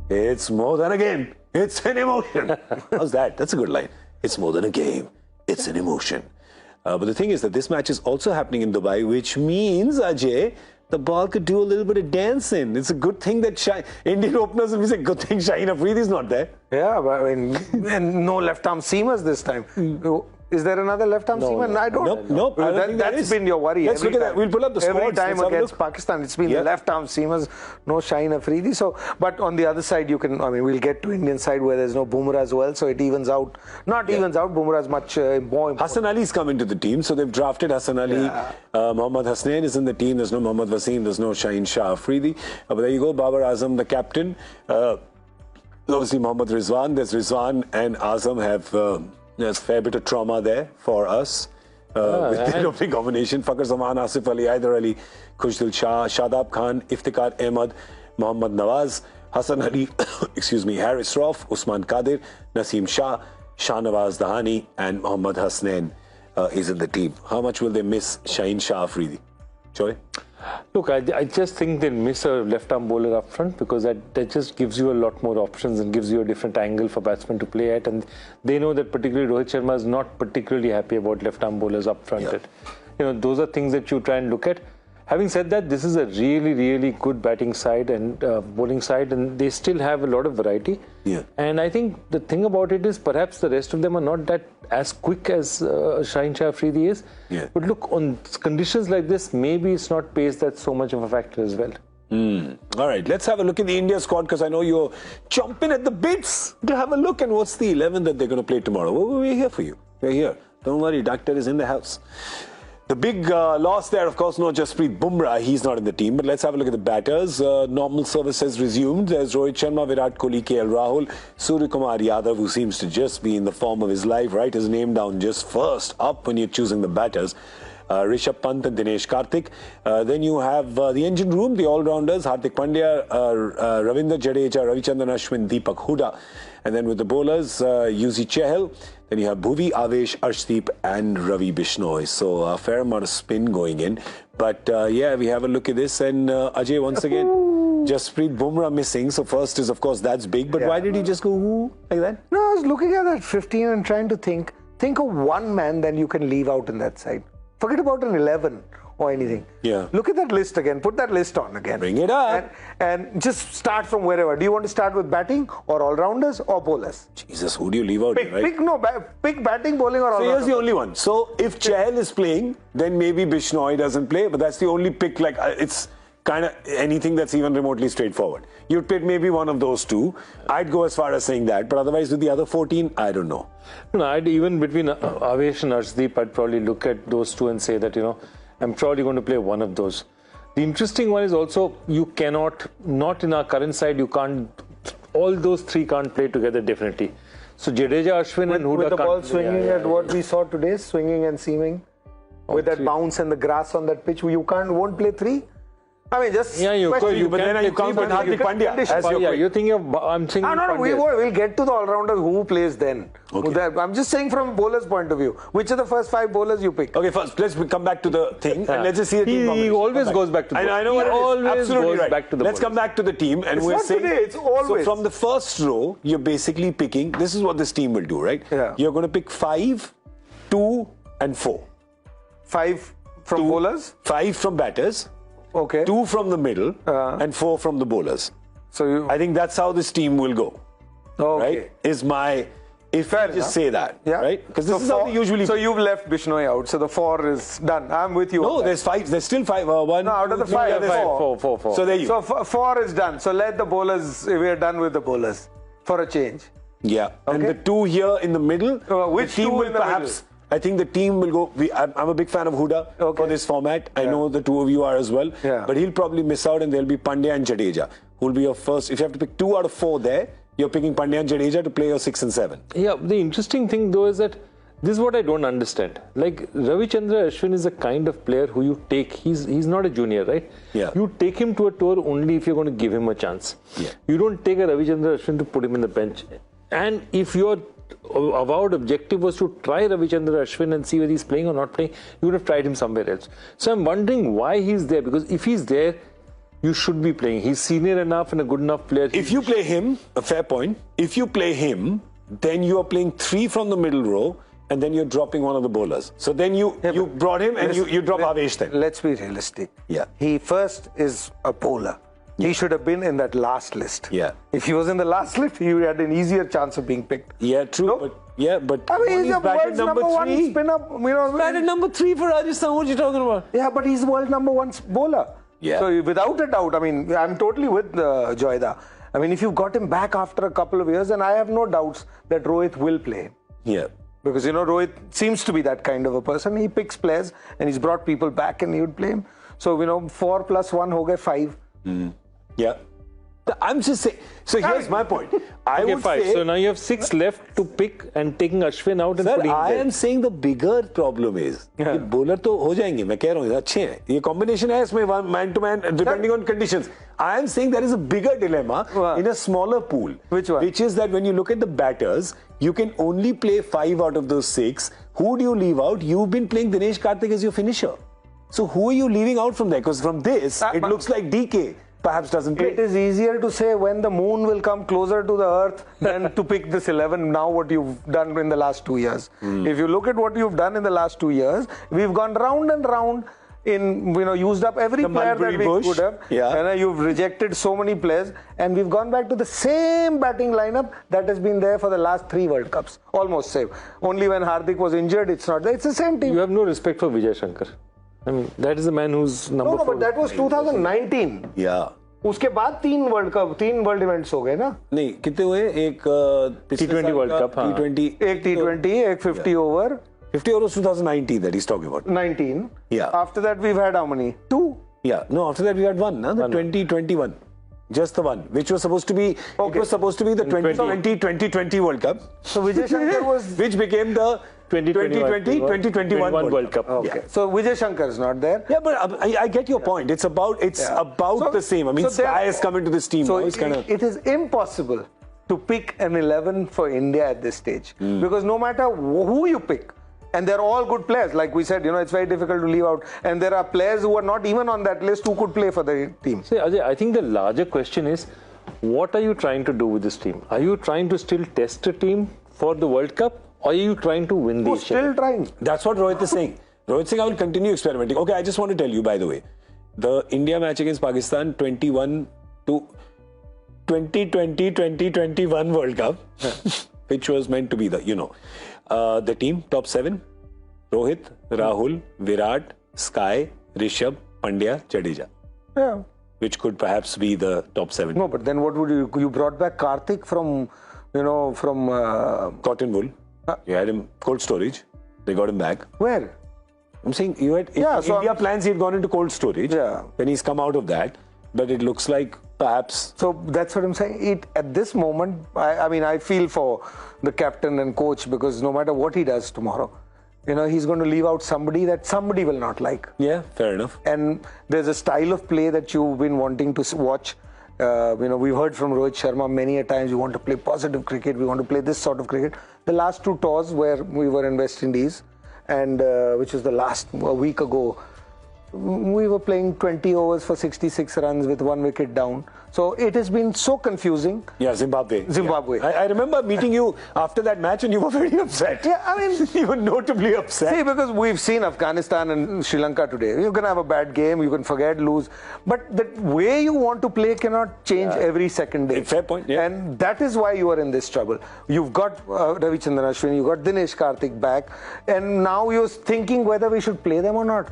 It's more than a game. It's an emotion. How's that? That's a good line. It's more than a game. It's an emotion. But the thing is that this match is also happening in Dubai, which means, Ajay, the ball could do a little bit of dancing. It's a good thing that Indian openers will be saying, good thing Shaheen Afridi is not there. Yeah, but I mean, and no left-arm seamers this time. Is there another left-arm seamer? I don't know. Nope. That's been your worry. Let's look at that. We'll pull up the squads. Every time against Pakistan, it's been the left-arm seamers, no Shaheen Afridi. So, but on the other side, you can, I mean, we'll get to Indian side where there's no Bumrah as well. So it evens out. Not evens out. Bumrah is much more important. Hassan Ali's coming to the team. So they've drafted Hassan Ali. Yeah. Mohammad Hasnain is in the team. There's no Mohammad Wasim. There's no Shaheen Shah Afridi. But there you go. Babar Azam, the captain. Obviously, Mohammad Rizwan. There's Rizwan and Azam have... there's a fair bit of trauma there for us with the opening combination. Fakhr Zaman, Asif Ali, Haider Ali, Khushdil Shah, Shadab Khan, Iftikhar Ahmed, Mohammad Nawaz, Hassan Ali, excuse me, Haris Rauf, Usman Qadir, Naseem Shah, Shahnawaz Dahani, and Mohammad Hasnain is in the team. How much will they miss Shaheen Shah Afridi? Joy? Look, I just think they'll miss a left-arm bowler up front because that just gives you a lot more options and gives you a different angle for batsmen to play at. And they know that particularly Rohit Sharma is not particularly happy about left-arm bowlers up front. Yeah. Those are things that you try and look at. Having said that, this is a really, really good batting side and bowling side, and they still have a lot of variety. Yeah. And I think the thing about it is perhaps the rest of them are not that as quick as Shaheen Shah Afridi is. Yeah. But look, on conditions like this, maybe it's not pace that's so much of a factor as well. All right, let's have a look at the India squad because I know you're chomping at the bits to have a look. And what's the 11 that they're going to play tomorrow? Well, we're here for you. We're here. Don't worry, doctor is in the house. The big loss there, of course, not just Jasprit Bumrah. He's not in the team. But let's have a look at the batters. Normal service has resumed. There's Rohit Sharma, Virat Kohli, KL Rahul, Surya Kumar Yadav, who seems to just be in the form of his life. Write his name down just first up when you're choosing the batters. Rishabh Pant and Dinesh Karthik. Then you have the engine room, the all-rounders, Hardik Pandya, Ravindra Jadeja, Ravichandran Ashwin, Deepak Huda. And then with the bowlers, Yuzi Chahal. Then you have Bhuvi, Avesh, Arshdeep and Ravi Bishnoi. So a fair amount of spin going in. But yeah, we have a look at this. And Ajay, once again, Jasprit Bumrah missing. So first is, of course, that's big. But why did he just go ooh, like that? No, I was looking at that 15 and trying to think. Think of one man then you can leave out in that side. Forget about an 11 or anything. Yeah. Look at that list again. Put that list on again. Bring it up. And just start from wherever. Do you want to start with batting or all-rounders or bowlers? Jesus, who do you leave out? Pick, right? pick batting, bowling or all-rounders. So here's the only one. So if Chahal is playing, then maybe Bishnoi doesn't play. But that's the only pick. Like it's kind of anything that's even remotely straightforward. You'd pick maybe one of those two. I'd go as far as saying that. But otherwise, with the other 14, I don't know. No, I'd even between Avesh and Arshdeep, I'd probably look at those two and say that, I'm probably going to play one of those. The interesting one is also you cannot, not in our current side, you can't, all those three can't play together definitely. So Jadeja, Ashwin and Huda with the can't ball play. swinging at what we saw today, swinging and seaming. With that bounce and the grass on that pitch, you won't play three. I mean, just you but then you can't put Hardik Pandya. You're thinking of, I'm thinking. No, we'll get to the all-rounder who plays then. Okay. I'm just saying from bowler's point of view. Which are the first 5 bowlers you pick? Okay, first let's come back to the thing and let's just see the team. He always goes back to the I know what it is. always Absolutely goes right. back to the Let's come back to the team and we're saying today, it's always. So from the first row, you're basically picking. This is what this team will do, right? Yeah. You're going to pick 5, 2, and 4. 5 from bowlers. 5 from batters. Okay. 2 from the middle and 4 from the bowlers. So I think that's how this team will go. Okay. Right? Is my if I just say that, right? Because this is how they usually. So you've left Bishnoi out. So the 4 is done. I'm with you. No, there's 5. There's still 5. One. No, out of the 5, there's 4. So there you. So 4 is done. So let the bowlers. We're done with the bowlers for a change. Yeah. And the 2 here in the middle. Which team 2 will in the perhaps. I think the team will go. I'm a big fan of Huda for this format. I know the 2 of you are as well. Yeah. But he'll probably miss out, and there'll be Pandya and Jadeja, who'll be your first. If you have to pick 2 out of 4 there, you're picking Pandya and Jadeja to play your 6 and 7. Yeah. The interesting thing though is that this is what I don't understand. Like Ravichandran Ashwin is a kind of player who you take. He's not a junior, right? Yeah. You take him to a tour only if you're going to give him a chance. Yeah. You don't take a Ravichandran Ashwin to put him in the bench. And if your avowed objective was to try Ravichandran Ashwin and see whether he's playing or not playing, you would have tried him somewhere else. So I'm wondering why he's there, because if he's there, you should be playing. He's senior enough and a good enough player. If you play him, a fair point. If you play him, then you are playing 3 from the middle row, and then you're dropping one of the bowlers. So then you brought him and you drop Avesh then. Let's be realistic. Yeah. He first is a bowler. He should have been in that last list. Yeah. If he was in the last list, he had an easier chance of being picked. Yeah, true. No? But I mean, he's a batted world's number 1 spinner. Batted number 3 for Rajasthan. What are you talking about? Yeah, but he's world number 1 bowler. Yeah. So without a doubt, I mean, I'm totally with Joyda. I mean, if you got him back after a couple of years, then I have no doubts that Rohit will play him. Yeah. Because, Rohit seems to be that kind of a person. He picks players and he's brought people back and he would play him. So, 4 + 1 ho gaye 5. Yeah. I'm just saying. So here's my point. I would 5. say. So now you have 6 left to pick and taking Ashwin out and Sir, putting I him am saying the bigger problem is कि bowler तो हो जाएंगे मैं कह रहा हूँ अच्छे हैं ये combination है इसमें man to man depending on conditions. I am saying there is a bigger dilemma in a smaller pool. Which one? Which is that when you look at the batters, you can only play 5 out of those 6. Who do you leave out? You've been playing Dinesh Karthik as your finisher. So who are you leaving out from there? Because from this, it looks like DK perhaps doesn't play. It is easier to say when the moon will come closer to the earth than to pick this 11 now what you've done in the last 2 years. If you look at what you've done in the last 2 years, we've gone round and round in, used up every player that we could have. Yeah. And you've rejected so many players and we've gone back to the same batting lineup that has been there for the last 3 World Cups. Almost same. Only when Hardik was injured, it's not there. It's the same team. You have no respect for Vijay Shankar. I mean, that is the man who's number 4. No, but that was 2019. Yeah. उसके बाद 3 world events हो गए ना नहीं कितने हुए एक T20 world cup T20 एक T20 एक 50 over 50 overs 2019 that he's talking about 19 Yeah. After that we've had how many 2 Yeah, no, after that we had one, no? The 2021. Just the one, which was supposed to be, it was supposed to be the 2020 World Cup. So Vijay Shankar was, which became the 2021 World Cup. okay. Yeah. So Vijay Shankar is not there. Yeah, but I get your point. It's about So- the same. I mean, so Sky there- has come into this team. So now. It's kind of it is impossible to pick an 11 for India at this stage because no matter who you pick, and they're all good players. Like we said, it's very difficult to leave out. And there are players who are not even on that list who could play for the team. See, Ajay, I think the larger question is, what are you trying to do with this team? Are you trying to still test a team for the World Cup? Or are you trying to win the Asian Still Cup? trying. That's what Rohit is saying. Rohit saying, I will continue experimenting. Okay, I just want to tell you, by the way, the India match against Pakistan 2020-2021 World Cup, which was meant to be the team, top 7, Rohit, Rahul, Virat, Sky, Rishabh, Pandya, Jadeja. Yeah. Which could perhaps be the top 7. No, but then what would you brought back Karthik from Cotton wool. You had him cold storage. They got him back. where? I'm saying you had so India plans. He had gone into cold storage. Yeah. Then he's come out of that. But it looks like perhaps. So that's what I'm saying. At this moment, I mean, I feel for the captain and coach because no matter what he does tomorrow, he's going to leave out somebody that somebody will not like. Yeah, fair enough. And there's a style of play that you've been wanting to watch. We've heard from Rohit Sharma many a times. We want to play positive cricket. We want to play this sort of cricket. The last 2 tours where we were in West Indies, and which was a week ago, we were playing 20 overs for 66 runs with 1 wicket down. So it has been so confusing. Yeah, Zimbabwe. Zimbabwe. Yeah. I remember meeting you after that match and you were very upset. Yeah, I mean, you were notably upset. See, because we've seen Afghanistan and Sri Lanka today. You can have a bad game, you can forget, lose. But the way you want to play cannot change every second day. Fair point, yeah. And that is why you are in this trouble. You've got Ravichandran Ashwin, you've got Dinesh Karthik back. And now you're thinking whether we should play them or not.